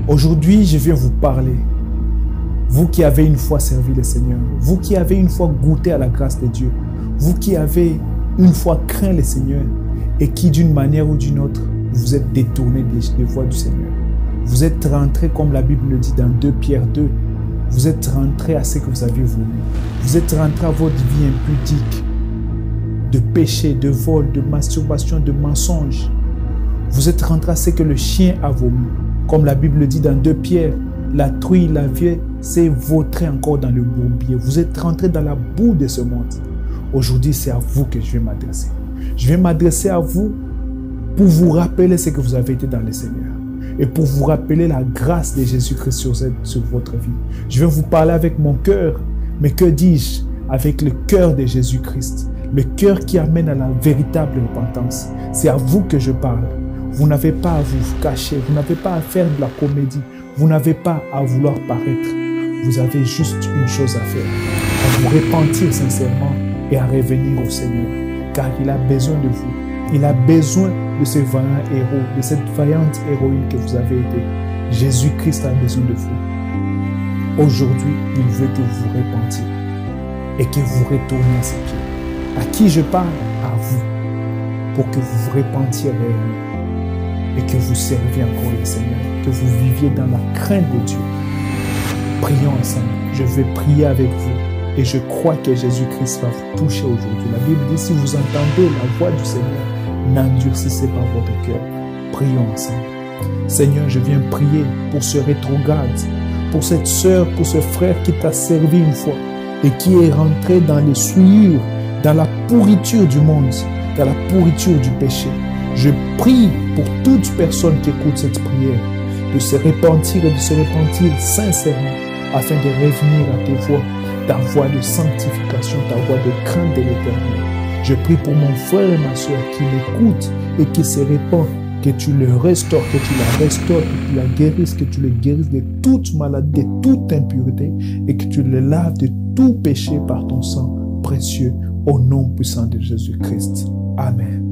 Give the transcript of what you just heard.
Aujourd'hui, je viens vous parler. Vous qui avez une fois servi le Seigneur, vous qui avez une fois goûté à la grâce de Dieu, vous qui avez une fois craint le Seigneur et qui d'une manière ou d'une autre, vous êtes détourné des voies du Seigneur. Vous êtes rentré, comme la Bible le dit dans 2 Pierre 2, vous êtes rentré à ce que vous aviez voulu. Vous êtes rentré à votre vie impudique, de péché, de vol, de masturbation, de mensonge. Vous êtes rentré à ce que le chien a vomi. Comme la Bible le dit dans 2 Pierre, la truie, la vieille, s'est vautrée encore dans le bourbier. Vous êtes rentré dans la boue de ce monde. Aujourd'hui, c'est à vous que je vais m'adresser. Je vais m'adresser à vous pour vous rappeler ce que vous avez été dans le Seigneur et pour vous rappeler la grâce de Jésus-Christ sur votre vie. Je vais vous parler avec mon cœur, mais que dis-je? Avec le cœur de Jésus-Christ, le cœur qui amène à la véritable repentance. C'est à vous que je parle. Vous n'avez pas à vous cacher, vous n'avez pas à faire de la comédie, vous n'avez pas à vouloir paraître. Vous avez juste une chose à faire, à vous repentir sincèrement et à revenir au Seigneur, car il a besoin de vous. Il a besoin de ce vaillant héros, de cette vaillante héroïne que vous avez été. Jésus-Christ a besoin de vous. Aujourd'hui, il veut que vous vous repentiez et que vous retourniez à ses pieds. À qui je parle? À vous, pour que vous vous repentiez réellement et que vous serviez encore le Seigneur, que vous viviez dans la crainte de Dieu. Prions ensemble. Je vais prier avec vous. Et je crois que Jésus-Christ va vous toucher aujourd'hui. La Bible dit, si vous entendez la voix du Seigneur, n'endurcissez pas votre cœur. Prions ensemble. Seigneur, je viens prier pour ce rétrograde, pour cette sœur, pour ce frère qui t'a servi une fois et qui est rentré dans les souillures, dans la pourriture du monde, dans la pourriture du péché. Je prie pour toute personne qui écoute cette prière de se repentir et de se repentir sincèrement afin de revenir à tes voies, ta voie de sanctification, ta voie de crainte de l'Éternel. Je prie pour mon frère et ma soeur qui l'écoutent et qui se répand, que tu le restaures, que tu la restaures, que tu la guérisses, que tu le guérisses de toute maladie, de toute impureté et que tu le laves de tout péché par ton sang précieux au nom puissant de Jésus-Christ. Amen.